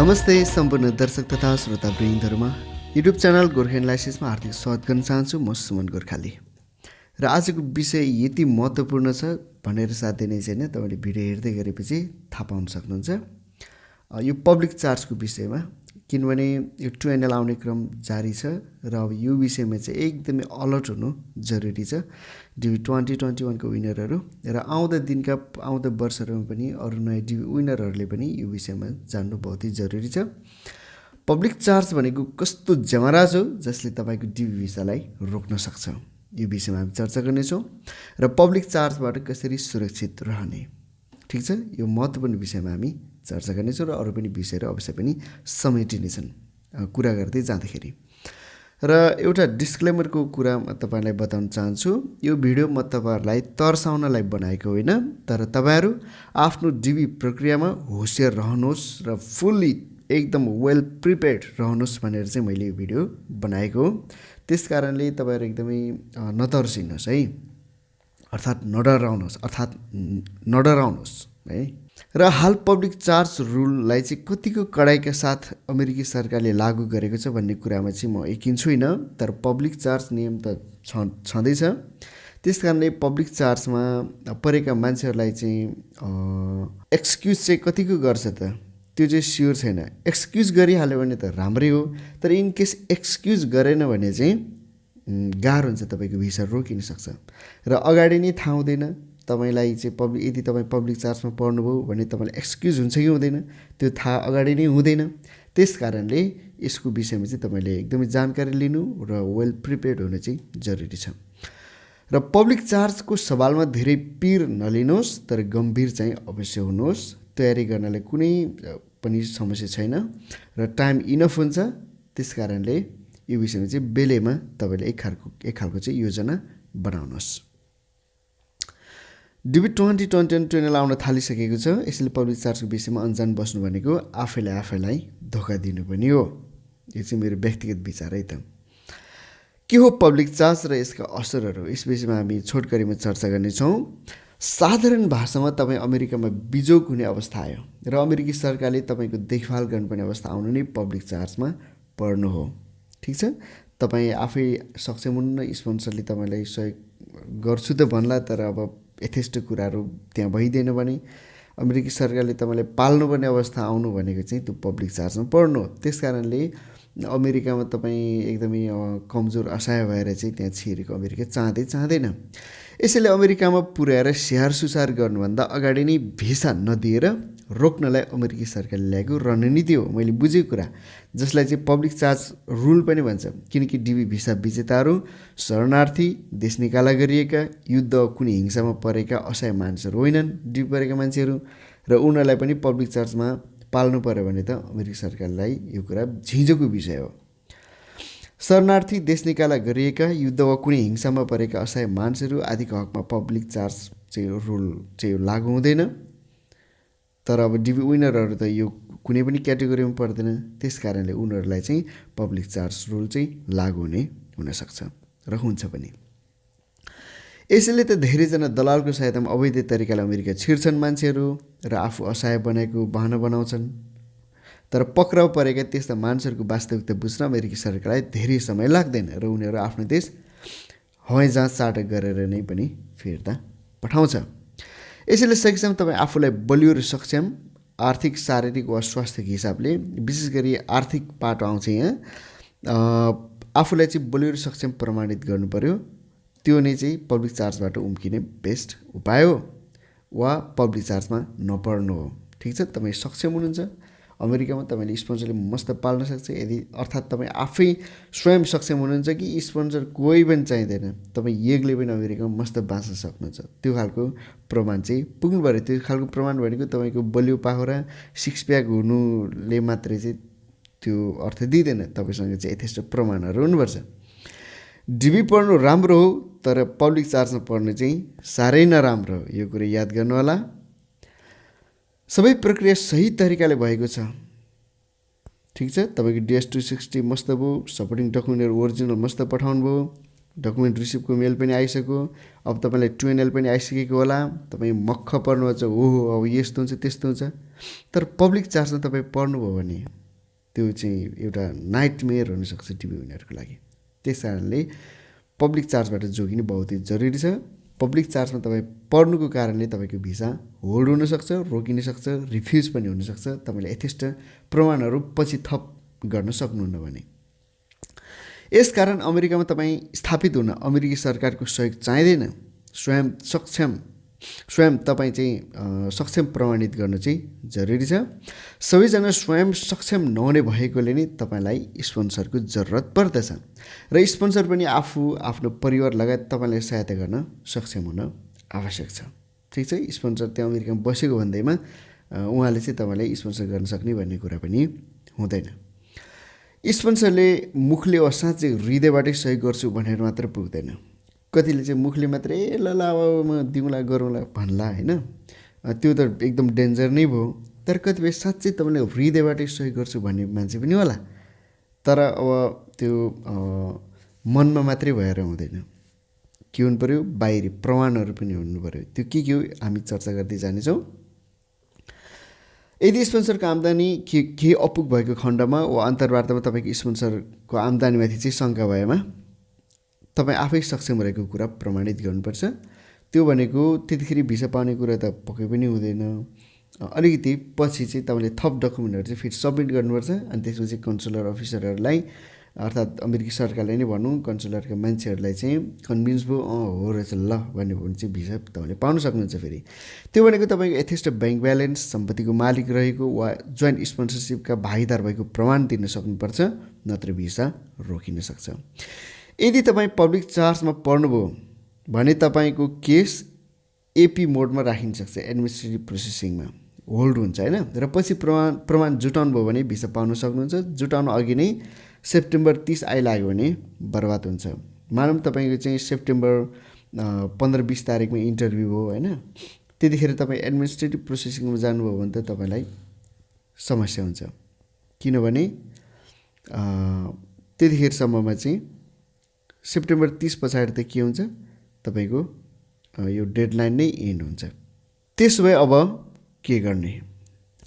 नमस्ते सम्पूर्ण दर्शक तथा श्रोतावृन्दहरूमा युट्युब च्यानल गोर्खा एनालाइसिसमा हार्दिक स्वागत गर्न चाहन्छु। म सुमन गोर्खाली र आजको विषय यति महत्त्वपूर्ण छ भनेर साध्य नै छैन। तपाईँले भिडियो हेर्दै गरेपछि थाहा पाउन सक्नुहुन्छ यो पब्लिक चार्जको विषयमा, किनभने यो 2NL आउने क्रम जारी छ र अब यो विषयमा चाहिँ एकदमै अलर्ट हुनु जरुरी छ। डिबी 2021 को विनरहरू र आउँदा वर्षहरूमा पनि अरू नयाँ डिबी विनरहरूले पनि यो विषयमा जान्नु बहुतै जरुरी छ। पब्लिक चार्ज भनेको कस्तो जमराज हो जसले तपाईँको डिबी भिसालाई रोक्न सक्छ, यो विषयमा हामी चर्चा गर्नेछौँ र पब्लिक चार्जबाट कसरी सुरक्षित रहने, ठिक छ, यो महत्त्वपूर्ण विषयमा हामी चर्चा गर्नेछौँ र अरू पनि विषयहरू अवश्य पनि समेटिनेछन् कुरा गर्दै जाँदाखेरि। र एउटा डिस्क्लेमरको कुरा म तपाईँलाई बताउन चाहन्छु। यो भिडियो म तपाईँहरूलाई तर्साउनलाई बनाएको होइन, तर तपाईँहरू आफ्नो डिबी प्रक्रियामा होसियार रहनुहोस् र फुल्ली एकदम वेल प्रिपेयर्ड रहनुहोस् भनेर चाहिँ मैले यो भिडियो बनाएको हो। त्यस कारणले तपाईँहरू एकदमै नतर्सिनुहोस् है, अर्थात् नडराउनुहोस् है। र हाल पब्लिक चार्ज रुललाई चाहिँ कतिको कडाइका साथ अमेरिकी सरकारले लागू गरेको छ भन्ने कुरामा चाहिँ म यकिन छुइनँ, तर पब्लिक चार्ज नियम त छँदैछ। त्यस कारणले पब्लिक चार्जमा परेका मान्छेहरूलाई चाहिँ एक्सक्युज चाहिँ कतिको गर्छ त त्यो चाहिँ स्योर छैन। एक्सक्युज गरिहाल्यो भने त राम्रै हो, तर इन केस एक्सक्युज गरेन भने चाहिँ गाह्रो हुन्छ, तपाईँको भिसा रोकिन सक्छ र अगाडि नै थाहा हुँदैन तपाईँलाई चाहिँ यदि तपाईँ पब्लिक चार्जमा पर्नुभयो भने तपाईँलाई एक्सक्युज हुन्छ कि हुँदैन त्यो थाहा अगाडि नै हुँदैन। त्यस कारणले यसको विषयमा चाहिँ तपाईँले एकदमै जानकारी लिनु र वेल प्रिपेयर्ड हुनु चाहिँ जरुरी छ। र पब्लिक चार्जको सवालमा धेरै पिर नलिनुहोस्, तर गम्भीर चाहिँ अवश्य हुनुहोस्। तयारी गर्नलाई कुनै पनि समस्या छैन र टाइम इनफ हुन्छ। त्यस कारणले यो विषयमा चाहिँ बेलैमा तपाईँले एक खालको चाहिँ योजना बनाउनुहोस्। डिबी 2021 2NL आउन थालिसकेको छ, यसले पब्लिक चार्जको विषयमा अनजान बस्नु भनेको आफैलाई धोका दिनु पनि हो। यो चाहिँ मेरो व्यक्तिगत विचार है त। के हो पब्लिक चार्ज र यसका असरहरू, यस विषयमा हामी छोटकरीमा चर्चा गर्नेछौँ। साधारण भाषामा तपाईँ अमेरिकामा बिजोग हुने अवस्था आयो र अमेरिकी सरकारले तपाईँको देखभाल गर्नुपर्ने अवस्था आउनु नै पब्लिक चार्जमा पर्नु हो, ठिक छ। तपाईँ आफै सक्षम हुन्न, स्पोन्सरले तपाईँलाई सहयोग गर्छु त भन्ला, तर अब यथेष्ट कुराहरू त्यहाँ भइदिएन भने अमेरिकी सरकारले तपाईँलाई पाल्नुपर्ने अवस्था आउनु भनेको चाहिँ त्यो पब्लिक चार्जमा पर्नु हो। त्यस कारणले अमेरिकामा तपाईँ एकदमै कमजोर असहाय भएर चाहिँ त्यहाँ छिरेको अमेरिका चाहँदैन। यसैले अमेरिकामा पुर्याएर स्याहार सुसार गर्नुभन्दा अगाडि नै भिसा नदिएर रोक्नलाई अमेरिकी सरकारले ल्याएको रणनीति हो, मैले बुझेको कुरा, जसलाई चाहिँ पब्लिक चार्ज रुल पनि भन्छ। किनकि डिबी भिसा विजेताहरू शरणार्थी, देश निकाला गरिएका, युद्ध कुनै हिंसामा परेका असहाय मानिसहरू होइनन्, डिबी परेका मान्छेहरू, र उनीहरूलाई पनि पब्लिक चार्जमा पाल्नु पर्यो भने त अमेरिकी सरकारलाई यो कुरा झिझोको विषय हो। शरणार्थी, देश निकाला गरिएका, युद्ध वा कुनै हिंसामा परेका असहाय मानिसहरू आदिको हकमा पब्लिक चार्ज चाहिँ रुल चाहिँ लागू हुँदैन। तर अब डिबी विनरहरू त यो कुनै पनि क्याटेगोरीमा पर्दैन। त्यस कारणले उनीहरूलाई चाहिँ पब्लिक चार्ज रुल चाहिँ लागू हुनसक्छ र हुन्छ पनि। यसैले त धेरैजना दलालको सहायतामा अवैध तरिकाले अमेरिका छिर्छन् मान्छेहरू र आफू असहाय बनाएको बहाना बनाउँछन्। तर पक्राउ परेका त्यस्ता मान्छेहरूको वास्तविकता बुझ्न अमेरिकी सरकारलाई धेरै समय लाग्दैन र उनीहरू आफ्नो देश हवाई जहाज चार्टर गरेर नै पनि फिर्ता पठाउँछ। यसैले सकेसम्म तपाईँ आफूलाई बलियो र सक्षम आर्थिक, शारीरिक वा स्वास्थ्यको हिसाबले, विशेष गरी आर्थिक पाटो आउँछ यहाँ, आफूलाई चाहिँ बलियो र सक्षम प्रमाणित गर्नु पर्यो। त्यो नै चाहिँ पब्लिक चार्जबाट उम्किने बेस्ट उपाय हो वा पब्लिक चार्जमा नपर्नु हो, ठिक छ। तपाईँ सक्षम हुनुहुन्छ, अमेरिकामा तपाईँले स्पोन्सरले मस्त पाल्न सक्छ, यदि अर्थात् तपाईँ आफै स्वयं सक्षम हुनुहुन्छ कि स्पोन्सर कोही पनि चाहिँदैन, तपाईँ एकले पनि अमेरिकामा मस्त बाँच्न सक्नुहुन्छ, त्यो खालको प्रमाण चाहिँ पुग्नु पऱ्यो। त्यो खालको प्रमाण भनेको तपाईँको बलियो पाखुरा सिक्स प्याक हुनुले मात्रै चाहिँ त्यो अर्थ दिँदैन, तपाईँसँग चाहिँ यथेष्ट प्रमाणहरू हुनुपर्छ। डिबी पढ्नु राम्रो हो, तर पब्लिक चार्जमा पढ्नु चाहिँ साह्रै नराम्रो हो, यो कुरा याद गर्नु होला। सबै प्रक्रिया सही तरिकाले भएको छ, ठिक छ। तपाईँको DS-260 मस्त भयो, सपोर्टिङ डकुमेन्टहरू ओरिजिनल मस्त पठाउनु भयो, डकुमेन्ट रिसिभको मेल पनि आइसक्यो, अब तपाईँलाई 2NL पनि आइसकेको होला, तपाईँ मक्ख पर्नुहुन्छ, ओहो अब यस्तो हुन्छ त्यस्तो हुन्छ। तर पब्लिक चार्जमा तपाईँ पढ्नुभयो भने त्यो चाहिँ एउटा नाइटमेयर हुनसक्छ टिभी विनरको लागि। त्यस कारणले पब्लिक चार्जबाट जोगिनु बहुतै जरुरी छ। पब्लिक चार्जमा तपाईँ पढ्नुको कारणले तपाईँको भिसा होल्ड हुनसक्छ, रोकिन सक्छ, रिफ्युज पनि हुनसक्छ, तपाईँले यथेष्ट प्रमाणहरू पछि थप गर्न सक्नुहुन्न भने। यसकारण अमेरिकामा तपाईँ स्थापित हुन अमेरिकी सरकारको सहयोग चाहिँदैन। स्वयं तपाईँ चाहिँ सक्षम प्रमाणित गर्नु चाहिँ जरुरी छ। सबैजना स्वयं सक्षम नहुने भएकोले नै तपाईँलाई स्पोन्सरको जरुरत पर्दछ र स्पोन्सर पनि आफ्नो परिवार लगायत तपाईँलाई सहायता गर्न सक्षम हुन आवश्यक छ। ठिक छ, स्पोन्सर त्यहाँ अमेरिकामा बसेको भन्दैमा उहाँले चाहिँ तपाईँलाई स्पोन्सर गर्न सक्ने भन्ने कुरा पनि हुँदैन। स्पोन्सरले मुखले साँच्चै हृदयबाटै सहयोग गर्छु भनेर मात्र पुग्दैन। कतिले चाहिँ मुखले मात्रै ल अब म दिउँला गरौँला भन्ला होइन, त्यो त एकदम डेन्जर नै भयो। तर कतिपय साँच्चै तपाईँले हृदयबाटै सहयोग गर्छु भन्ने मान्छे पनि होला, तर अब त्यो मनमा मात्रै भएर हुँदैन, के हुनु पऱ्यो, बाहिरी प्रमाणहरू पनि हुनु पऱ्यो। त्यो के हो हामी चर्चा गर्दै जानेछौँ। यदि स्पोन्सरको आम्दानी के अपुग भएको खण्डमा वा अन्तर्वार्तामा तपाईँको स्पोन्सरको आम्दानीमाथि चाहिँ शङ्का भएमा तपाईँ आफै सक्षम रहेको कुरा प्रमाणित गर्नुपर्छ। त्यो भनेको त्यतिखेर भिसा पाउने कुरा त पक्कै पनि हुँदैन। अलिकति पछि चाहिँ तपाईँले थप डकुमेन्टहरू चाहिँ फेरि सब्मिट गर्नुपर्छ। अनि त्यसपछि कन्सुलर अफिसरहरूलाई अर्थात् अमेरिकी सरकारले नै भनौँ, कन्सुलरका मान्छेहरूलाई चाहिँ कन्भिन्स भयो हो रहेछ ल भन्यो भने चाहिँ भिसा तपाईँले पाउन सक्नुहुन्छ। फेरि त्यो भनेको तपाईँको यथेष्ट ब्याङ्क ब्यालेन्स, सम्पत्तिको मालिक रहेको वा जोइन्ट स्पोन्सरसिपका भागीदार भएको प्रमाण दिन सक्नुपर्छ, नत्र भिसा रोकिन सक्छ। यदि तपाईँ पब्लिक चार्जमा पढ्नुभयो भने तपाईँको केस एपी मोडमा राखिन सक्छ, एडमिनिस्ट्रेटिभ प्रोसेसिङमा होल्ड हुन्छ होइन, र पछि प्रमाण जुटाउनु भयो भने भिसा पाउन सक्नुहुन्छ। जुटाउनु अघि नै सेप्टेम्बर 30 आइलाग्यो भने बर्बाद हुन्छ। मानौँ तपाईँको चाहिँ सेप्टेम्बर 15-20 तारिकमा इन्टरभ्यू हो होइन, त्यतिखेर तपाईँ एडमिनिस्ट्रेटिभ प्रोसेसिङमा जानुभयो भने त तपाईँलाई समस्या हुन्छ। किनभने त्यतिखेरसम्ममा चाहिँ सेप्टेम्बर 30 पछाडि त के हुन्छ, तपाईँको यो डेडलाइन नै एन्ड हुन्छ। त्यसो भए अब के गर्ने?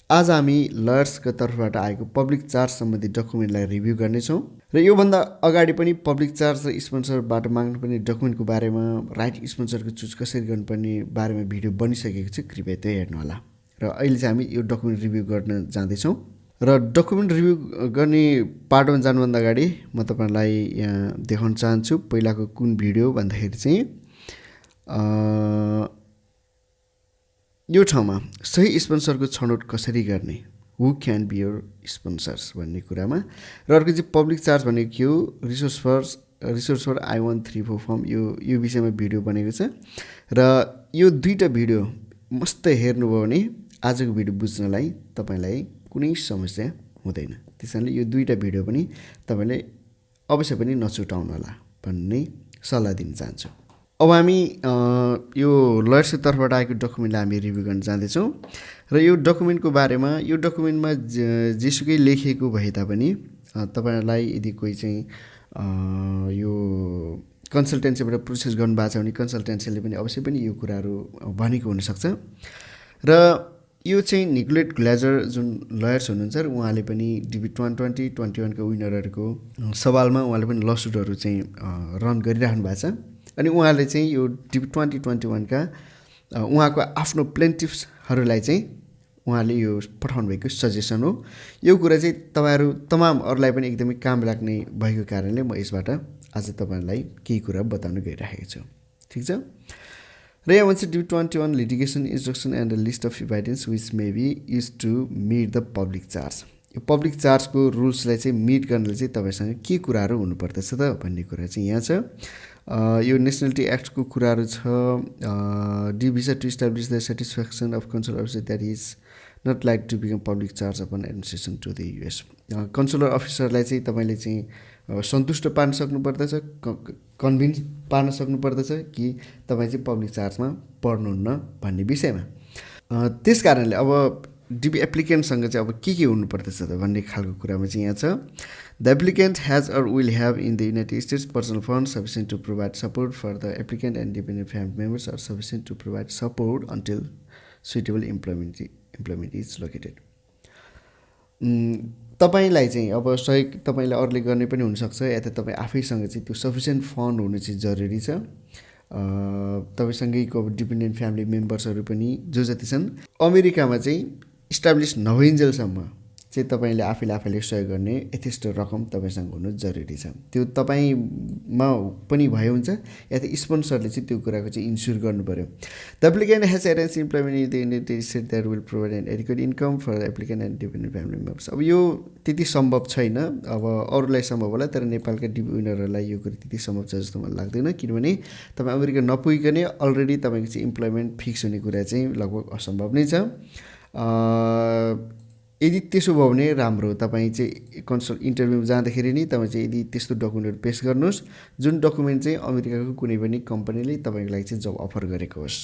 आज हामी लयर्सको तर्फबाट आएको पब्लिक चार्ज सम्बन्धी डकुमेन्टलाई रिभ्यू गर्नेछौँ र योभन्दा अगाडि पनि पब्लिक चार्ज र स्पोन्सरबाट माग्नुपर्ने डकुमेन्टको बारेमा, राइट स्पोन्सरको चुज कसरी गर्नुपर्ने बारेमा भिडियो बनिसकेको छ, कृपया त्यो हेर्नुहोला। र अहिले चाहिँ हामी यो डकुमेन्ट रिभ्यू गर्न जाँदैछौँ। र डकुमेन्ट रिभ्यू गर्ने पार्टमा जानुभन्दा अगाडि म तपाईँलाई यहाँ देखाउन चाहन्छु पहिलाको कुन भिडियो भन्दाखेरि चाहिँ यो ठाउँमा सही स्पोन्सरको छनौट कसरी गर्ने, who can be your sponsors भन्ने कुरामा। र अर्को चाहिँ पब्लिक चार्ज भनेको के हो, रिसोर्स फर I-134 फर्म, यो विषयमा भिडियो बनेको छ। र यो दुईवटा भिडियो मस्त हेर्नुभयो भने आजको भिडियो बुझ्नलाई तपाईँलाई कुनै समस्या हुँदैन। त्यस कारणले यो दुईवटा भिडियो पनि तपाईँले अवश्य पनि नछुटाउनु होला भन्ने सल्लाह दिन चाहन्छु। अब हामी यो लयर्सको तर्फबाट आएको डकुमेन्टलाई हामी रिभ्यू गर्न जाँदैछौँ। र यो डकुमेन्टको बारेमा, यो डकुमेन्टमा जेसुकै लेखिएको भए तापनि तपाईँहरूलाई यदि कोही चाहिँ यो कन्सल्टेन्सीबाट प्रोसेस गर्नुभएको छ भने कन्सल्टेन्सीले पनि अवश्य पनि यो कुराहरू भनेको हुनसक्छ। र यो चाहिँ निकोलेट ग्लेजर जुन लयर्स हुनुहुन्छ र उहाँले पनि DB 2020-21 विनरहरूको सवालमा उहाँले पनि लसुटहरू चाहिँ रन गरिराख्नु भएको छ। अनि उहाँले चाहिँ यो DB 2021 का उहाँको आफ्नो प्लेन्टिफ्सहरूलाई चाहिँ उहाँले यो पठाउनु भएको सजेसन हो। यो कुरा चाहिँ तपाईँहरू तमाम अरूलाई पनि एकदमै काम लाग्ने भएको कारणले म यसबाट आज तपाईँहरूलाई केही कुरा बताउन गइरहेको छु। ठिक छ। र यहाँ भन्छ DB 21 litigation instruction and the list of evidence which may be use to meet the public charge. यो पब्लिक चार्जको रुल्सलाई चाहिँ मिट गर्नले चाहिँ तपाईँसँग के कुराहरू हुनुपर्दछ त भन्ने कुरा चाहिँ यहाँ छ। यो नेसनलिटी एक्टको कुराहरू छ। The visa to establish the satisfaction of consular officer that is not like to become public charge upon administration to the US। Consular अफिसरलाई चाहिँ तपाईँले चाहिँ सन्तुष्ट पार्न सक्नुपर्दछ, कन्भिन्स पार्न सक्नुपर्दछ कि तपाईँ चाहिँ पब्लिक चार्जमा पर्नुहुन्न भन्ने विषयमा। त्यस कारणले अब डिबी एप्लिकेन्टसँग चाहिँ अब के हुनुपर्दछ त भन्ने खालको कुरामा चाहिँ यहाँ छ the applicant has or will have in the United States personal fund sufficient to provide support for the applicant and dependent family members are sufficient to provide support until suitable employment is located. तपाईँलाई चाहिँ अब सहयोग तपाईँले अरूले गर्ने पनि हुनसक्छ या त तपाईँ आफैसँग चाहिँ त्यो सफिसियन्ट फन्ड हुनु चाहिँ जरुरी छ। तपाईँसँगैको अब डिपेन्डेन्ट फ्यामिली मेम्बर्सहरू पनि जो जति छन् अमेरिकामा चाहिँ इस्टाब्लिस नभइन्जेलसम्म चाहिँ तपाईँले आफैले सहयोग गर्ने यथेष्ट रकम तपाईँसँग हुनु जरुरी छ। त्यो तपाईँमा पनि भए हुन्छ या त स्पोन्सरले चाहिँ त्यो कुराको चाहिँ इन्स्योर गर्नु पऱ्यो। The applicant has arrange employment in the United States that will provide an adequate income for the applicant and dependent family members. अब यो त्यति सम्भव छैन, अब अरूलाई सम्भव होला तर नेपालका डिबी विनरहरूलाई यो कुरा त्यति सम्भव छ जस्तो मलाई लाग्दैन, किनभने तपाईँ अमेरिका नपुगिकनै अलरेडी तपाईँको चाहिँ इम्प्लोइमेन्ट फिक्स हुने कुरा चाहिँ लगभग असम्भव नै छ। यदि त्यसो भयो भने राम्रो, तपाईँ चाहिँ कन्सल्ट इन्टरभ्यूमा जाँदाखेरि नि तपाईँ चाहिँ यदि त्यस्तो डकुमेन्टहरू पेस गर्नुहोस् जुन डकुमेन्ट चाहिँ अमेरिकाको कुनै पनि कम्पनीले तपाईँको लागि चाहिँ जब अफर गरेको होस्,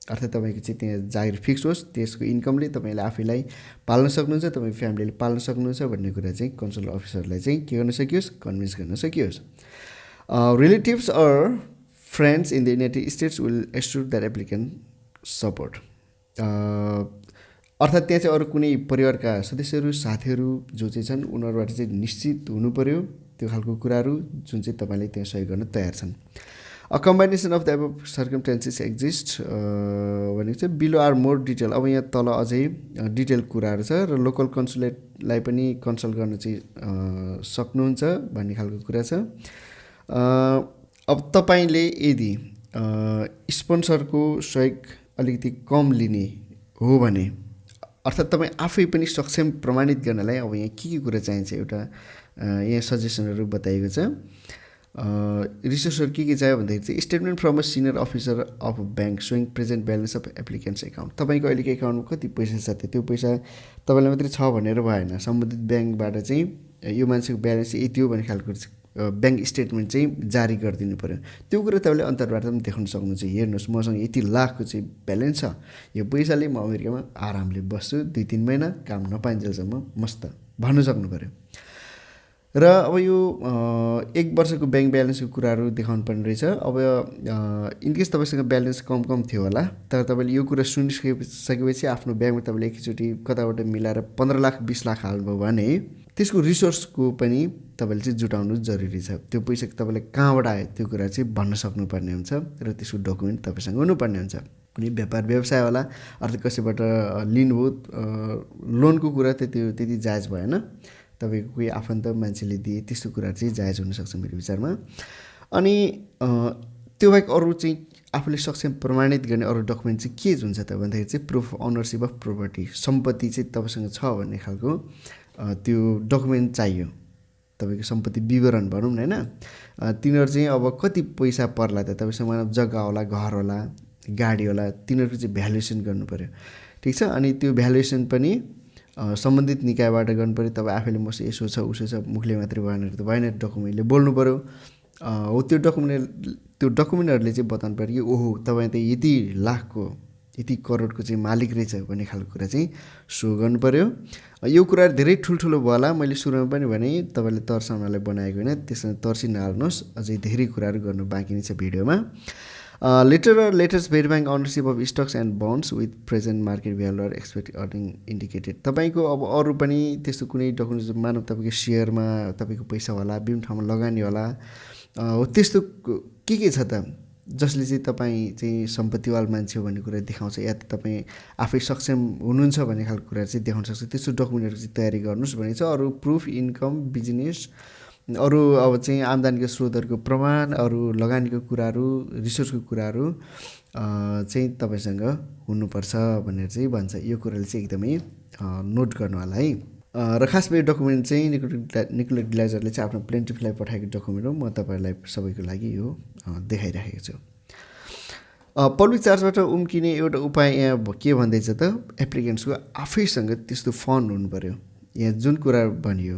अर्थात् तपाईँको चाहिँ त्यहाँ जागिर फिक्स होस्, त्यसको इन्कमले तपाईँले आफैलाई पाल्न सक्नुहुन्छ, तपाईँ फ्यामिलीले पाल्न सक्नुहुन्छ भन्ने कुरा चाहिँ कन्सल्ट अफिसरलाई चाहिँ के गर्न सकियोस्, कन्भिन्स गर्न सकियोस्। Relatives or friends in the United States will assure that applicant support. अर्थात् त्यहाँ चाहिँ अरू कुनै परिवारका सदस्यहरू साथीहरू जो चाहिँ छन् उनीहरूबाट चाहिँ निश्चित हुनु पऱ्यो त्यो खालको कुराहरू जुन चाहिँ तपाईँले त्यहाँ सहयोग गर्न तयार छन्। A combination of the above circumstances exist भनेको चाहिँ बिलो आर मोर डिटेल। अब यहाँ तल अझै डिटेल कुराहरू छ र लोकल कन्सुलेटलाई पनि कन्सल्ट गर्न चाहिँ सक्नुहुन्छ भन्ने खालको कुरा छ। अब तपाईँले यदि स्पोन्सरको सहयोग अलिकति कम लिने हो भने अर्थात् तपाईँ आफै पनि सक्षम प्रमाणित गर्नलाई अब यहाँ के कुरा चाहिन्छ एउटा यहाँ सजेसनहरू बताइएको छ। रिसोर्सहरू के चाहियो भन्दाखेरि चाहिँ statement from a senior officer of bank showing present balance of applicants account. तपाईँको अहिलेको एकाउन्टमा कति पैसा छ त्यो पैसा तपाईँलाई मात्रै छ भनेर भएन, सम्बन्धित ब्याङ्कबाट चाहिँ यो मान्छेको ब्यालेन्स यति हो भन्ने खालको ब्याङ्क स्टेटमेन्ट चाहिँ जारी गरिदिनु पऱ्यो। त्यो कुरा तपाईँले अन्तर्वार्ता पनि देखाउन सक्नुहुन्छ, हेर्नुहोस् मसँग यति लाखको चाहिँ ब्यालेन्स छ, यो पैसाले म अमेरिकामा आरामले बस्छु, 2-3 महिना काम नपाइन्जेलसम्म मस्त भन्नु सक्नु पऱ्यो। र अब यो 1 वर्षको ब्याङ्क ब्यालेन्सको कुराहरू देखाउनु पर्ने रहेछ। अब इनकेस तपाईँसँग ब्यालेन्स कम थियो होला तर तपाईँले यो कुरा सुनिसकेपछि आफ्नो ब्याङ्कमा तपाईँले एकैचोटि कताबाट मिलाएर 15 लाख 20 लाख हाल्नुभयो भने त्यसको रिसोर्सको पनि तपाईँले चाहिँ जुटाउनु जरुरी छ। त्यो पैसा तपाईँलाई कहाँबाट आयो त्यो कुरा चाहिँ भन्न सक्नुपर्ने हुन्छ र त्यसको डकुमेन्ट तपाईँसँग हुनुपर्ने हुन्छ। कुनै व्यापार व्यवसाय होला अर्थात् कसैबाट लिनुभयो, लोनको कुरा त्यति जायज भएन, तपाईँको कोही आफन्त मान्छेले दिए त्यस्तो कुराहरू चाहिँ जायज हुनसक्छ मेरो विचारमा। अनि त्यो बाहेक अरू चाहिँ आफूले सक्षम प्रमाणित गर्ने अरू डकुमेन्ट चाहिँ के हुन्छ त भन्दाखेरि चाहिँ proof of ownership of property, सम्पत्ति चाहिँ तपाईँसँग छ भन्ने खालको त्यो डकुमेन्ट चाहियो। तपाईँको सम्पत्ति विवरण भनौँ न होइन, तिनीहरू चाहिँ अब कति पैसा पर्ला त, तपाईँसँग जग्गा होला, घर होला, गाडी होला, तिनीहरूको चाहिँ भ्यालुएसन गर्नु पऱ्यो, ठिक छ। अनि त्यो भ्यालुएसन पनि सम्बन्धित निकायबाट गर्नु पऱ्यो। तपाईँ आफैले मस यसो छ उसो छ मुखले मात्रै भएन त भएन, डकुमेन्टले बोल्नु पऱ्यो। हो त्यो डकुमेन्टहरूले चाहिँ बताउनु पऱ्यो कि ओहो तपाईँ त यति लाखको यति करोडको चाहिँ मालिक रहेछ भन्ने खालको कुरा चाहिँ सो गर्नु पऱ्यो। यो कुराहरू धेरै ठुल्ठुलो भयो होला, मैले सुरुमा पनि भने तपाईँले तर्साउनलाई बनाएको होइन, त्यसमा तर्सी नहाल्नुहोस्, अझै धेरै कुराहरू गर्नु बाँकी नै छ भिडियोमा। Letters verifying ownership of stocks and bonds with present market value or expected earning indicated. तपाईँको अब अरू पनि त्यस्तो कुनै डकुमेन्ट मानव तपाईँको सेयरमा तपाईँको पैसा होला, विभिन्न ठाउँमा लगानी होला, हो त्यस्तो के छ त जसले चाहिँ तपाईँ चाहिँ सम्पत्तिवाल मान्छे हो भन्ने कुरा देखाउँछ या त तपाईँ आफै सक्षम हुनुहुन्छ भन्ने खालको कुरा चाहिँ देखाउन सक्छ। त्यस्तो डकुमेन्टहरू चाहिँ तयारी गर्नुहोस् भनेको छ। अरू प्रुफ इन्कम, बिजनेस, अरू अब चाहिँ आम्दानीको स्रोतहरूको प्रमाण, अरू लगानीको कुराहरू, रिसोर्सको कुराहरू चाहिँ तपाईँसँग हुनुपर्छ भनेर चाहिँ भन्छ। यो कुराले चाहिँ एकदमै नोट गर्नु होला है। र खासमा यो डकुमेन्ट चाहिँ निकोलस ग्लाजरले चाहिँ आफ्नो प्लेन्टिफलाई पठाएको डकुमेन्ट हो, म तपाईँहरूलाई सबैको लागि यो देखाइराखेको छु। पब्लिक चार्जबाट उम्किने एउटा उपाय यहाँ के भन्दैछ त, एप्लिकेन्ट्सको आफैसँग त्यस्तो फन्ड हुनु पऱ्यो। यहाँ जुन कुरा भनियो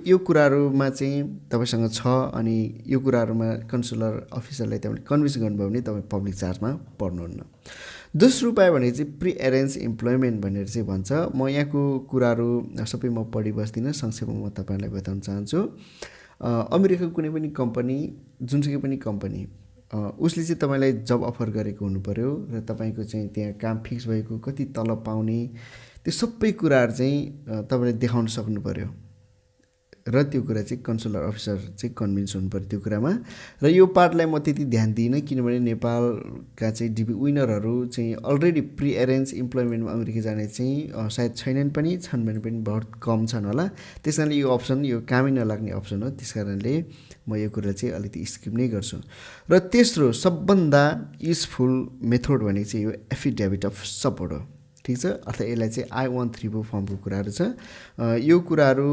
यो कुराहरूमा चाहिँ तपाईँसँग छ अनि यो कुराहरूमा कन्सुलर अफिसरलाई तपाईँले कन्भिन्स गर्नुभयो भने तपाईँ पब्लिक चार्जमा पर्नुहुन्न। दोस्रो उपाय भनेको चाहिँ प्रि एरेन्ज इम्प्लोइमेन्ट भनेर चाहिँ भन्छ। म यहाँको कुराहरू सबै म पढि बस्दिनँ, संक्षेपमा म तपाईँलाई बताउन चाहन्छु। अमेरिकाको कुनै पनि कम्पनी, जुनसुकै पनि कम्पनी, उसले चाहिँ तपाईँलाई जब अफर गरेको हुनु पऱ्यो र तपाईँको चाहिँ त्यहाँ काम फिक्स भएको, कति तलब पाउने, त्यो सबै कुराहरू चाहिँ तपाईँले देखाउन सक्नु पऱ्यो र त्यो कुरा चाहिँ कन्सुलर अफिसर चाहिँ कन्भिन्स हुनु पऱ्यो त्यो कुरामा। र यो पार्टलाई म त्यति ध्यान दिइनँ किनभने नेपालका चाहिँ डिबी विनरहरू चाहिँ अलरेडी प्रि एरेन्ज इम्प्लोइमेन्टमा अमेरिका जाने चाहिँ सायद छैनन् पनि, छन् भने पनि बहुत कम छन् होला। त्यस कारणले यो अप्सन, यो कामै नलाग्ने अप्सन हो। त्यस कारणले म यो कुरा चाहिँ अलिकति स्किप नै गर्छु। र तेस्रो सबभन्दा युजफुल मेथड भनेको चाहिँ यो एफिडेभिट अफ सपोर्ट हो। ठिक छ, अर्थात् यसलाई चाहिँ I-134 फर्मको कुराहरू छ। यो कुराहरू,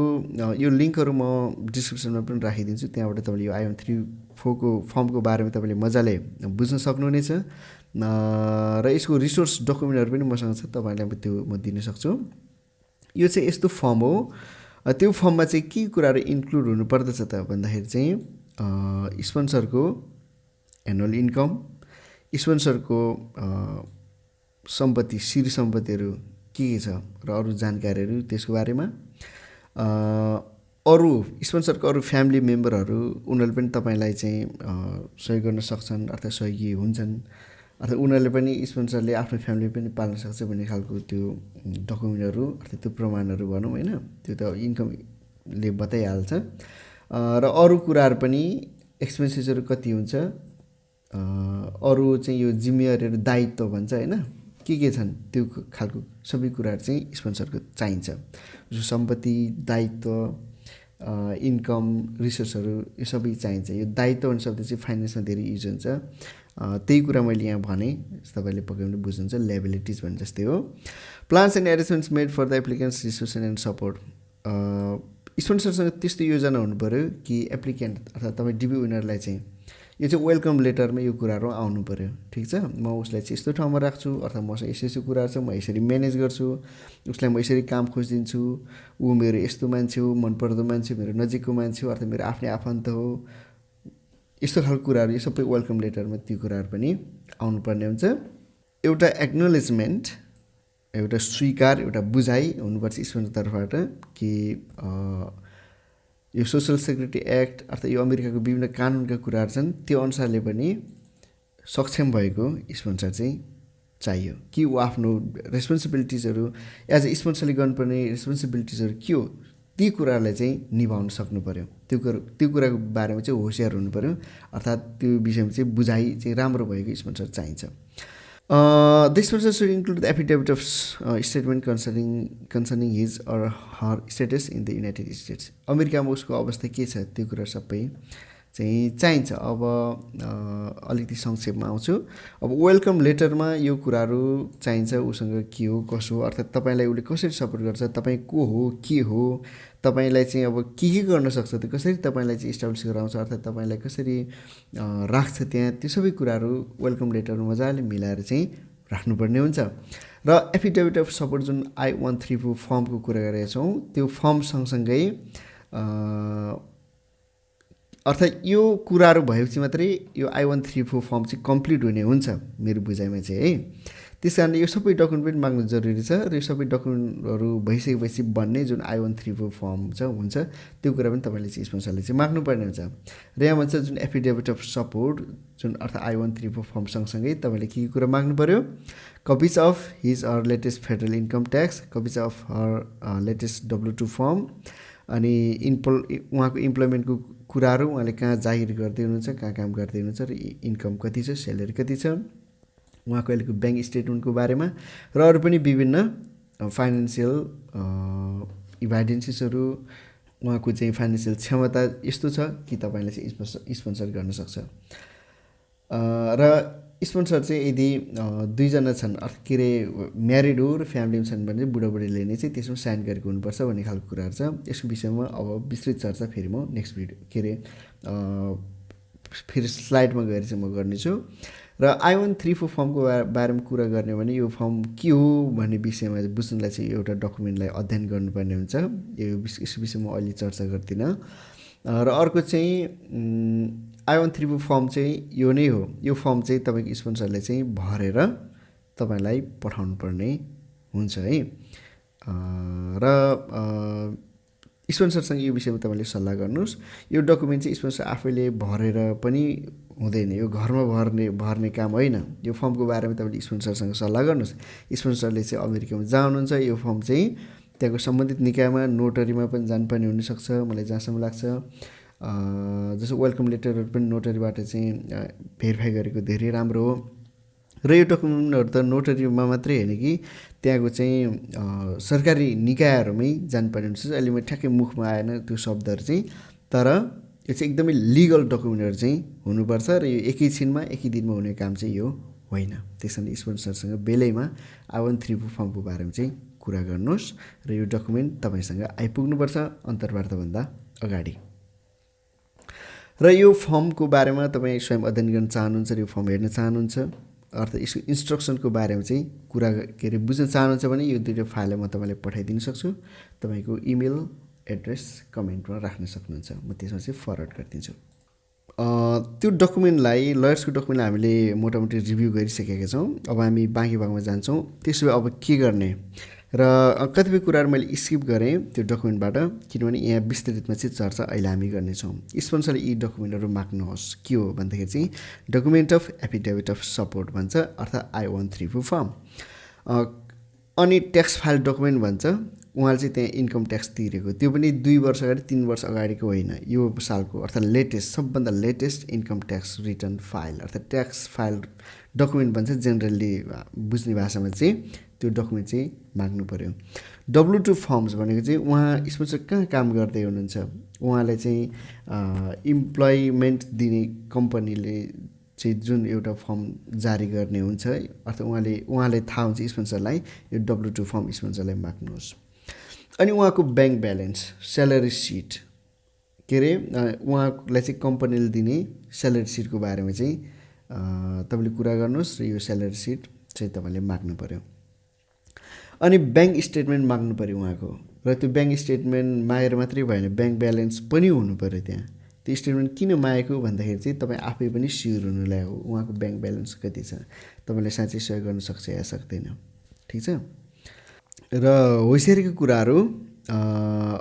यो लिङ्कहरू म डिस्क्रिप्सनमा पनि राखिदिन्छु, त्यहाँबाट तपाईँले यो I-134 को फर्मको बारेमा तपाईँले मजाले बुझ्न सक्नुहुनेछ। र यसको रिसोर्स डकुमेन्टहरू पनि मसँग छ, तपाईँलाई त्यो म दिन सक्छु। यो चाहिँ यस्तो फर्म हो, त्यो फर्ममा चाहिँ के कुराहरू इन्क्लुड हुनुपर्दछ त भन्दाखेरि चाहिँ स्पोन्सरको एनुअल इन्कम, स्पोन्सरको सम्पत्ति, श्री सम्पत्तिहरू के छ र अरू जानकारीहरू त्यसको बारेमा, अरू स्पोन्सरको अरू फ्यामिली मेम्बरहरू उनीहरूले पनि तपाईँलाई चाहिँ सहयोग गर्न सक्छन् अर्थात् सहयोगी हुन्छन्, अर्थात् उनीहरूले पनि स्पोन्सरले आफ्नो फ्यामिली पनि पाल्न सक्छ भन्ने खालको त्यो डकुमेन्टहरू अर्थात् त्यो प्रमाणहरू भनौँ होइन, त्यो त इन्कमले बताइहाल्छ। र अरू कुराहरू पनि एक्सपेन्सेसहरू कति हुन्छ, अरू चाहिँ यो जिम्मेवारीहरू दायित्व भन्छ होइन, के छन् त्यो खालको सबै कुराहरू चाहिँ स्पोन्सरको चाहिन्छ। जो सम्पत्ति, दायित्व, इन्कम, रिसोर्सहरू यो सबै चाहिन्छ। यो दायित्व भन्ने शब्द चाहिँ फाइनेन्समा धेरै युज हुन्छ, त्यही कुरा मैले यहाँ भने, तपाईँले पक्कै पनि बुझ्नुहुन्छ, लायबिलिटिज भने जस्तै हो। Plans and arrangements made for the applicant's resource and support. स्पोन्सरसँग त्यस्तो योजना हुनु पऱ्यो कि एप्लिकेन्ट अर्थात् तपाईँ डिबी विनरलाई चाहिँ यो चाहिँ वेलकम लेटरमा यो कुराहरू आउनु पऱ्यो। ठिक छ, म उसलाई चाहिँ यस्तो ठाउँमा राख्छु, अर्थात् मसँग यस्तो कुराहरू छ, म यसरी म्यानेज गर्छु, उसलाई म यसरी काम खोजिदिन्छु, ऊ मेरो यस्तो मान्छे हो, मनपर्दो मान्छे, मेरो नजिकको मान्छे हो, अर्थात् मेरो आफ्नै आफन्त हो, यस्तो खालको कुराहरू यो सबै वेलकम लेटरमा त्यो कुराहरू पनि आउनुपर्ने हुन्छ। एउटा एक्नोलेजमेन्ट, एउटा स्वीकार, एउटा बुझाइ हुनुपर्छ स्पोन्सर तर्फबाट कि यो सोसल सेक्युरिटी एक्ट अर्थात् यो अमेरिकाको विभिन्न कानुनका कुराहरू छन्, त्यो अनुसारले पनि सक्षम भएको स्पोन्सर चाहिँ चाहियो कि ऊ आफ्नो रेस्पोन्सिबिलिटिजहरू एज अ स्पोन्सरले गर्नुपर्ने रेस्पोन्सिबिलिटिजहरू के हो ती कुराहरूलाई चाहिँ निभाउन सक्नु पऱ्यो। त्यो कुराको बारेमा चाहिँ होसियार हुनु पऱ्यो, अर्थात् त्यो विषयमा चाहिँ बुझाइ चाहिँ राम्रो भएको स्पोन्सर चाहिन्छ। The sponsor should include the affidavit of statement concerning his or her status in the United States. अमेरिकामा उसको अवस्था के छ त्यो कुरा सबै चाहिँ चाहिन्छ। अब अलिकति संक्षेपमा आउँछु। अब वेलकम लेटरमा यो कुराहरू चाहिन्छ, उसँग के हो कसो हो, अर्थात् तपाईँलाई उसले कसरी सपोर्ट गर्छ, तपाईँ को हो, के हो, तपाईँलाई चाहिँ अब के गर्न सक्छ, त्यो कसरी तपाईँलाई चाहिँ इस्टाब्लिस गराउँछ, अर्थात् तपाईँलाई कसरी राख्छ त्यहाँ, त्यो सबै कुराहरू वेलकम लेटरमा मजाले मिलाएर चाहिँ राख्नुपर्ने हुन्छ। र एफिडेभिट अफ सपोर्ट जुन I-134 फर्मको कुरा गरेका छौँ, त्यो फर्म सँगसँगै अर्थात् यो कुराहरू भएपछि मात्रै यो I-134 फर्म चाहिँ कम्प्लिट हुने हुन्छ मेरो बुझाइमा चाहिँ है। त्यस कारणले यो सबै डकुमेन्ट पनि माग्नु जरुरी छ र यो सबै डकुमेन्टहरू भइसकेपछि बन्ने जुन I-134 फर्म हुन्छ त्यो कुरा पनि तपाईँले चाहिँ स्पोन्सरले चाहिँ माग्नुपर्ने हुन्छ। र यहाँ भन्छ जुन एफिडेभिट अफ सपोर्ट जुन अर्थात् I-134 फर्म सँगसँगै तपाईँले के कुरा माग्नु पऱ्यो, copies of his or latest federal income tax, copies of her latest W2 form, अनि उहाँको इम्प्लोइमेन्टको कुराहरू, उहाँले कहाँ जागिर गर्दै हुनुहुन्छ, कहाँ काम गर्दै हुनुहुन्छ र इन्कम कति छ, स्यालेरी कति छ, उहाँको अहिलेको ब्याङ्क स्टेटमेन्टको बारेमा र अरू पनि विभिन्न फाइनेन्सियल इभिडेन्सेसहरू, उहाँको चाहिँ फाइनेन्सियल क्षमता यस्तो छ कि तपाईँले चाहिँ स्पोन्सर गर्न सक्छ। र स्पोन्सर चाहिँ यदि दुईजना छन् के अरे म्यारिड हो र फ्यामिलीमा छन् भने बुढाबुढीले नै चाहिँ त्यसमा साइन गरेको हुनुपर्छ भन्ने खालको कुराहरू छ। यसको विषयमा अब विस्तृत चर्चा फेरि म नेक्स्ट भिडियो के अरे फेरि स्लाइडमा गएर चाहिँ म गर्नेछु। र I-134 फर्मको बारेमा कुरा गर्ने भने यो फर्म के हो भन्ने विषयमा बुझ्नलाई चाहिँ एउटा डकुमेन्टलाई अध्ययन गर्नुपर्ने हुन्छ। यस विषयमा अहिले चर्चा गर्दिनँ। र अर्को चाहिँ I-134 फर्म चाहिँ यो नै हो। यो फर्म चाहिँ तपाईँको स्पोन्सरले चाहिँ भरेर तपाईँलाई पठाउनु पर्ने हुन्छ है। र स्पोन्सरसँग यो विषयमा तपाईँले सल्लाह गर्नुहोस्। यो डकुमेन्ट चाहिँ स्पोन्सर आफैले भरेर पनि हुँदैन, यो घरमा भर्ने काम होइन। यो फर्मको बारेमा तपाईँले स्पोन्सरसँग सल्लाह गर्नुहोस्। स्पोन्सरले चाहिँ अमेरिकामा जानुहुन्छ, यो फर्म चाहिँ त्यहाँको सम्बन्धित निकायमा नोटरीमा पनि जानुपर्ने हुनसक्छ मलाई जहाँसम्म लाग्छ। जस्तो वेलकम लेटरहरू पनि नोटरीबाट चाहिँ भेरिफाई गरेको धेरै राम्रो हो। र यो डकुमेन्टहरू त नोटरीमा मात्रै होइन कि त्यहाँको चाहिँ सरकारी निकायहरूमै जानुपर्ने हुन्छ। अहिले म ठ्याक्कै मुखमा आएन त्यो शब्दहरू चाहिँ, तर यो चाहिँ एकदमै लिगल डकुमेन्टहरू चाहिँ हुनुपर्छ र यो एकैछिनमा एकै दिनमा हुने काम चाहिँ यो होइन। त्यस कारण स्पोन्सरसँग बेलैमा I-134 फर्मको बारेमा चाहिँ कुरा गर्नुहोस् र यो डकुमेन्ट तपाईँसँग आइपुग्नुपर्छ अन्तर्वार्ताभन्दा अगाडि। र यो फर्मको बारेमा तपाईँ स्वयं अध्ययन गर्न चाहनुहुन्छ र यो फर्म हेर्न चाहनुहुन्छ अर्थात् यसको इन्स्ट्रक्सनको बारेमा चाहिँ कुरा बुझ्न चाहनुहुन्छ भने यो दुईवटा फाइललाई म तपाईँलाई पठाइदिन सक्छु। तपाईँको इमेल एड्रेस कमेन्टमा राख्न सक्नुहुन्छ, म त्यसमा चाहिँ फरवर्ड गरिदिन्छु। त्यो डकुमेन्टलाई लयर्सको डकुमेन्टलाई हामीले मोटामोटी रिभ्यू गरिसकेका छौँ। अब हामी बाँकी भागमा जान्छौँ। त्यसो भए अब के गर्ने र कतिपय कुराहरू मैले स्किप गरेँ त्यो डकुमेन्टबाट, किनभने यहाँ विस्तृतमा चाहिँ चर्चा अहिले हामी गर्नेछौँ। स्पोन्सरले यी डकुमेन्टहरू माग्नुहोस् के हो भन्दाखेरि चाहिँ document of affidavit of support भन्छ, अर्थात् I-134 फर्म। अनि ट्याक्स फाइल डकुमेन्ट भन्छ। उहाँले चाहिँ त्यहाँ इन्कम ट्याक्स तिरेको, त्यो पनि 2 वर्ष अगाडि 3 वर्ष अगाडिको होइन, यो सालको, अर्थात् लेटेस्ट, सबभन्दा latest income tax return file, अर्थात् ट्याक्स फाइल डकुमेन्ट भन्छ जेनरली बुझ्ने भाषामा चाहिँ। त्यो डकुमेन्ट चाहिँ माग्नु पऱ्यो। W2 फर्म्स भनेको चाहिँ उहाँ स्पोन्सर कहाँ काम गर्दै हुनुहुन्छ, उहाँलाई चाहिँ इम्प्लोइमेन्ट दिने कम्पनीले चाहिँ जुन एउटा फर्म जारी गर्ने हुन्छ, अर्थात् उहाँलाई थाहा हुन्छ स्पोन्सरलाई, यो W2 फर्म स्पोन्सरलाई माग्नुहोस्। अनि उहाँको ब्याङ्क ब्यालेन्स, स्यालेरी सिट, के अरे उहाँलाई चाहिँ कम्पनीले दिने स्यालेरी सिटको बारेमा चाहिँ तपाईँले कुरा गर्नुहोस् र यो स्यालेरी सिट चाहिँ तपाईँले माग्नु पऱ्यो। अनि ब्याङ्क स्टेटमेन्ट माग्नु पऱ्यो उहाँको, र त्यो ब्याङ्क स्टेटमेन्ट मागेर मात्रै भएन, ब्याङ्क ब्यालेन्स पनि हुनु पऱ्यो त्यहाँ। त्यो स्टेटमेन्ट किन मागेको भन्दाखेरि चाहिँ तपाईँ आफै पनि स्योर हुनुलाई हो उहाँको ब्याङ्क ब्यालेन्स कति छ, तपाईँले साँच्चै सहयोग गर्न सक्छ या सक्दैन, ठिक छ। र होसियारीको कुराहरू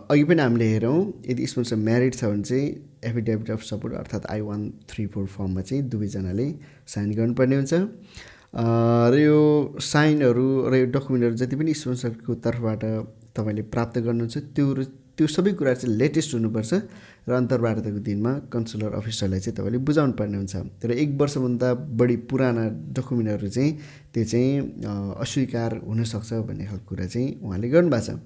अघि पनि हामीले हेरौँ, यदि स्पोन्सर म्यारिड छ भने चाहिँ एफिडेभिट अफ सपोर्ट अर्थात् I-134 फर्ममा चाहिँ दुवैजनाले साइन गर्नुपर्ने हुन्छ। र यो साइनहरू र यो डकुमेन्टहरू जति पनि स्पोन्सरको तर्फबाट तपाईँले प्राप्त गर्नुहुन्छ त्यो सबै कुरा चाहिँ लेटेस्ट हुनुपर्छ र अन्तर्वार्ताको दिनमा कन्सुलर अफिसरलाई चाहिँ तपाईँले बुझाउनु पर्ने हुन्छ। तर 1 वर्षभन्दा बढी पुराना डकुमेन्टहरू चाहिँ त्यो चाहिँ अस्वीकार हुनसक्छ भन्ने खालको कुरा चाहिँ उहाँले गर्नुभएको छ।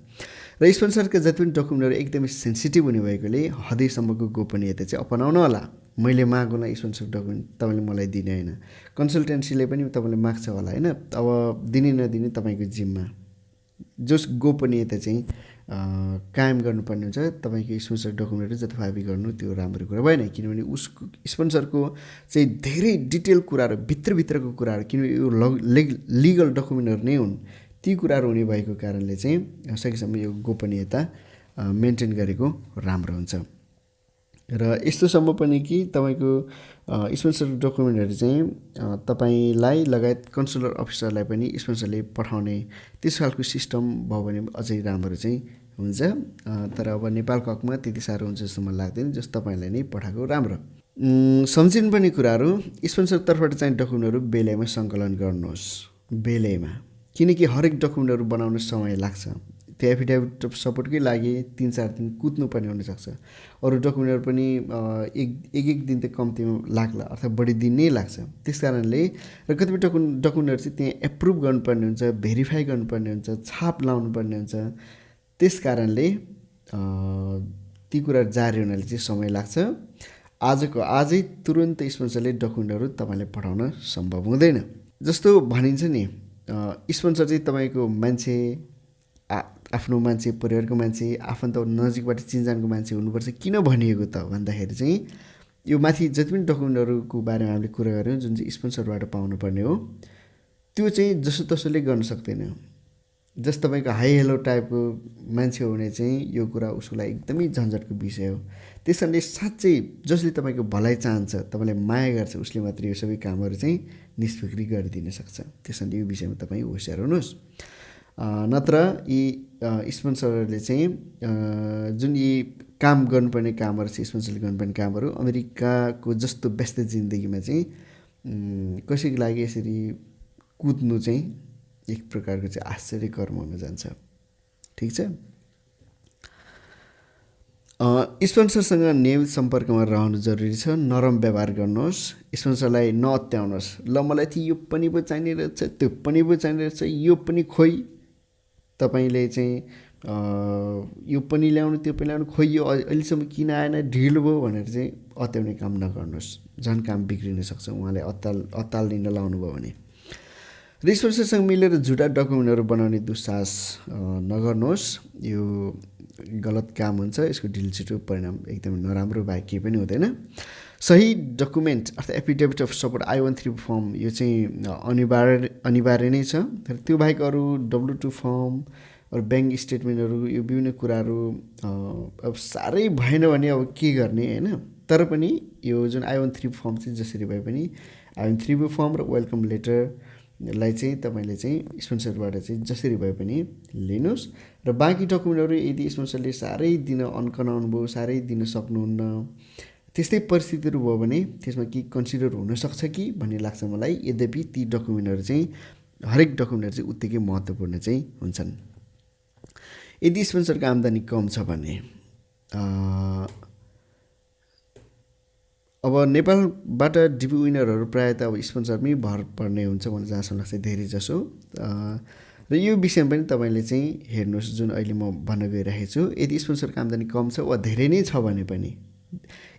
र स्पोन्सरका जति पनि डकुमेन्टहरू एकदमै सेन्सिटिभ हुने भएकोले हदैसम्मको गोपनीयता चाहिँ अपनाउनु होला। मैले मागौँला स्पोन्सर डकुमेन्ट तपाईँले मलाई दिने होइन, कन्सल्टेन्सीले पनि तपाईँले माग्छ होला होइन, अब दिने नदिने तपाईँको जिम्मा। जस गोपनीयता चाहिँ कायम गर्नुपर्ने हुन्छ। तपाईँको स्पोन्सर डकुमेन्टहरू जथाभावी गर्नु त्यो राम्रो कुरा भएन, किनभने उसको स्पोन्सरको चाहिँ धेरै डिटेल कुराहरू, भित्रको कुराहरू, किनभने यो लिगल डकुमेन्टहरू नै हुन्, ती कुराहरू हुने भएको कारणले चाहिँ सकेसम्म यो गोपनीयता मेन्टेन गरेको राम्रो हुन्छ। र यस्तोसम्म पनि कि तपाईँको स्पोन्सर डकुमेन्टहरू चाहिँ तपाईँलाई लगायत कन्सुलर अफिसरलाई पनि स्पोन्सरले पठाउने त्यस खालको सिस्टम भयो भने अझै राम्रो चाहिँ हुन्छ। तर अब नेपालको हकमा त्यति साह्रो हुन्छ जस्तो मलाई लाग्दैन, जस्तो तपाईँलाई नै पठाएको राम्रो। सम्झिनुपर्ने कुराहरू, स्पोन्सर तर्फबाट चाहिँ डकुमेन्टहरू बेलैमा सङ्कलन गर्नुहोस्, बेलैमा, किनकि हरेक डकुमेन्टहरू बनाउन समय लाग्छ। त्यो एफिडेभिट अफ सपोर्टकै लागि 3-4 दिन कुद्नुपर्ने हुनसक्छ। अरू डकुमेन्टहरू पनि एक दिन त कम्तीमा लाग्ला, अर्थात् बढी दिन नै लाग्छ। त्यस कारणले र कतिपय डकुमेन्टहरू चाहिँ त्यहाँ एप्रुभ गर्नुपर्ने हुन्छ, भेरिफाई गर्नुपर्ने हुन्छ, छाप लाउनुपर्ने हुन्छ। त्यस कारणले ती कुरा जारी हुनाले चाहिँ समय लाग्छ। आजै तुरुन्त स्पोन्सरले डकुमेन्टहरू तपाईँलाई पठाउन सम्भव हुँदैन। जस्तो भनिन्छ नि, स्पोन्सर चाहिँ तपाईँको मान्छे, आफ्नो मान्छे, परिवारको मान्छे, आफन्त नजिकबाट चिनजानको मान्छे हुनुपर्छ। किन भनिएको त भन्दाखेरि चाहिँ यो माथि जति पनि डकुमेन्टहरूको बारेमा हामीले कुरा गऱ्यौँ जुन चाहिँ स्पोन्सरबाट पाउनुपर्ने हो त्यो चाहिँ जसोतसोले गर्न सक्दैन। जस तपाईँको हाई हेलो टाइपको मान्छे हो भने चाहिँ यो कुरा उसको लागि एकदमै झन्झटको विषय हो। त्यस कारणले साँच्चै जसले तपाईँको भलाइ चाहन्छ, तपाईँलाई माया गर्छ, उसले मात्र यो सबै कामहरू चाहिँ निष्फिक्री गरिदिन सक्छ। त्यस कारणले यो विषयमा तपाईँ होसियार हुनुहोस्। नत्र यी स्पोन्सरहरूले चाहिँ जुन यी काम गर्नुपर्ने कामहरू छ, स्पोन्सरले गर्नुपर्ने कामहरू अमेरिकाको जस्तो व्यस्त जिन्दगीमा चाहिँ कसैको लागि यसरी कुद्नु चाहिँ एक प्रकारको चाहिँ आश्चर्य कर्म हुन जान्छ। ठिक छ। स्पोन्सरसँग नियमित सम्पर्कमा रहनु जरुरी छ। नरम व्यवहार गर्नुहोस्, स्पोन्सरलाई नअत्याउनुहोस्। ल मलाई चाहिँ यो पनि पो चाहिने रहेछ, त्यो पनि पो चाहिने रहेछ, यो पनि खोइ तपाईँले चाहिँ यो पनि ल्याउनु त्यो पनि ल्याउनु, खोइ यो अहिलेसम्म किन आएन, ढिलो भयो भनेर चाहिँ अत्याउने काम नगर्नुहोस्। झन् काम बिग्रिन सक्छ उहाँलाई अत्तालिन लाउनु भयो भने। र स्पोन्सरसँग मिलेर झुटा डकुमेन्टहरू बनाउने दुस्साहस नगर्नुहोस्। यो गलत काम हुन्छ। यसको ढिलछिटो परिणाम एकदमै नराम्रो बाहेक केही पनि हुँदैन। सही डकुमेन्ट अर्थात् affidavit of support I-134 form यो चाहिँ अनिवार्य नै छ। तर त्यो बाहेक अरू W-2 फर्म अरू ब्याङ्क स्टेटमेन्टहरू यो विभिन्न कुराहरू अब साह्रै भएन भने अब के गर्ने होइन। तर पनि यो जुन I-134 फर्म चाहिँ जसरी भए पनि I-134 फर्म र वेलकम लेटरलाई चाहिँ तपाईँले चाहिँ स्पोन्सरबाट चाहिँ जसरी भए पनि लिनुहोस्। र बाँकी डकुमेन्टहरू यदि स्पोन्सरले साह्रै दिन अन्कनाउनु भयो, साह्रै दिन सक्नुहुन्न, त्यस्तै परिस्थितिहरू भयो भने त्यसमा के कन्सिडर हुनसक्छ कि भन्ने लाग्छ मलाई। यद्यपि ती डकुमेन्टहरू चाहिँ हरेक डकुमेन्टहरू चाहिँ उत्तिकै महत्त्वपूर्ण चाहिँ हुन्छन्। यदि स्पोन्सरको आम्दानी कम छ भने अब नेपालबाट डिपी विनरहरू प्रायः त अब स्पोन्सरमै भर पर्ने हुन्छ भने जहाँसम्म लाग्छ धेरै जसो। र यो विषयमा पनि तपाईँले चाहिँ हेर्नुहोस् जुन अहिले म भन्न गइरहेको छु। यदि स्पोन्सरको आम्दानी कम छ वा धेरै नै छ भने पनि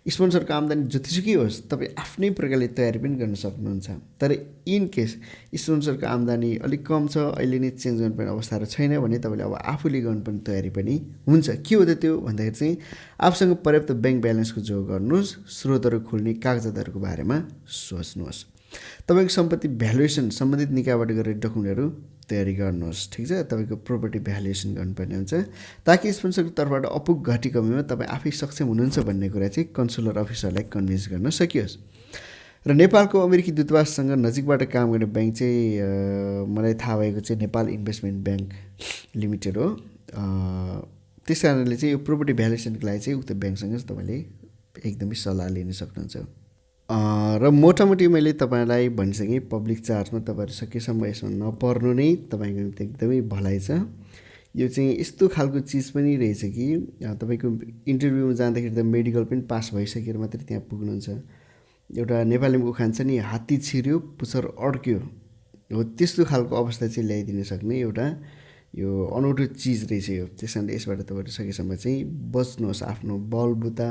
स्पोन्सरको आम्दानी जतिसुकै होस् तपाईँ आफ्नै प्रकारले तयारी पनि गर्न सक्नुहुन्छ। तर इन केस स्पोन्सरको आम्दानी अलिक कम छ, अहिले नै चेन्ज गर्नुपर्ने अवस्थाहरू छैन भने तपाईँले अब आफूले गर्नुपर्ने तयारी पनि हुन्छ। के हो त त्यो भन्दाखेरि चाहिँ आफूसँग पर्याप्त ब्याङ्क ब्यालेन्सको जोड गर्नुहोस्। स्रोतहरू खोल्ने कागजातहरूको बारेमा सोच्नुहोस्। तपाईँको सम्पत्ति भ्यालुएसन सम्बन्धित निकायबाट गरेर डकुमेन्टहरू तयारी गर्नुहोस्। ठिक छ। तपाईँको प्रोपर्टी भ्यालुएसन गर्नुपर्ने हुन्छ ताकि स्पोन्सरको तर्फबाट अपुग घटी कमीमा तपाईँ आफै सक्षम हुनुहुन्छ भन्ने कुरा चाहिँ कन्सुलर अफिसरलाई कन्भिन्स गर्न सकियोस्। र नेपालको अमेरिकी दूतावाससँग नजिकबाट काम गर्ने ब्याङ्क चाहिँ मलाई थाहा भएको चाहिँ नेपाल इन्भेस्टमेन्ट ब्याङ्क लिमिटेड हो। त्यस कारणले चाहिँ यो प्रोपर्टी भ्यालुएसनको लागि चाहिँ उक्त ब्याङ्कसँग तपाईँले एकदमै सल्लाह लिन सक्नुहुन्छ। र मोटामोटी मैले तपाईँलाई भनिसकेँ पब्लिक चार्जमा तपाईँहरू सकेसम्म यसमा नपर्नु नै तपाईँको निम्ति एकदमै भलाइ छ। यो चाहिँ यस्तो खालको चिज पनि रहेछ कि तपाईँको इन्टरभ्यूमा जाँदाखेरि त मेडिकल पनि पास भइसकेर मात्रै त्यहाँ पुग्नुहुन्छ। एउटा नेपालीमा उखान छ नि, हात्ती छिर्यो पुच्छर अड्क्यो हो, त्यस्तो खालको अवस्था चाहिँ ल्याइदिन सक्ने एउटा यो अनौठो चिज रहेछ यो। त्यस कारणले यसबाट तपाईँहरू सकेसम्म चाहिँ बच्नुहोस्। आफ्नो बलबुता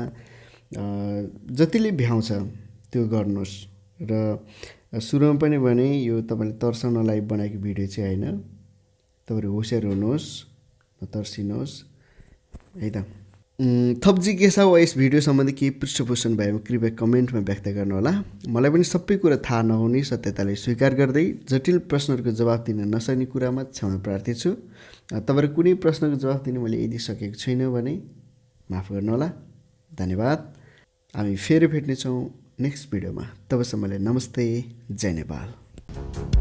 जतिले भ्याउँछ त्यो गर्नुहोस्। र सुरुमा पनि भने यो तपाईँले तर्साउनलाई बनाएको भिडियो चाहिँ होइन। तपाईँहरू होसियार हुनुहोस्, नतर्सिनुहोस् है त। थप जिज्ञासा वा यस भिडियो सम्बन्धी केही पृष्ठपोषण भएमा कृपया कमेन्टमा व्यक्त गर्नुहोला। मलाई पनि सबै कुरा थाहा नहुने सत्यतालाई स्वीकार गर्दै जटिल प्रश्नहरूको जवाफ दिन नसक्ने कुरामा क्षमा प्रार्थी छु। तपाईँहरू कुनै प्रश्नको जवाफ दिन मैले यदि सकेको छैन भने माफ गर्नुहोला। धन्यवाद। हामी फेरि भेट्नेछौँ नेक्स्ट भिडियोमा। तबसम्मलाई नमस्ते, जय नेपाल।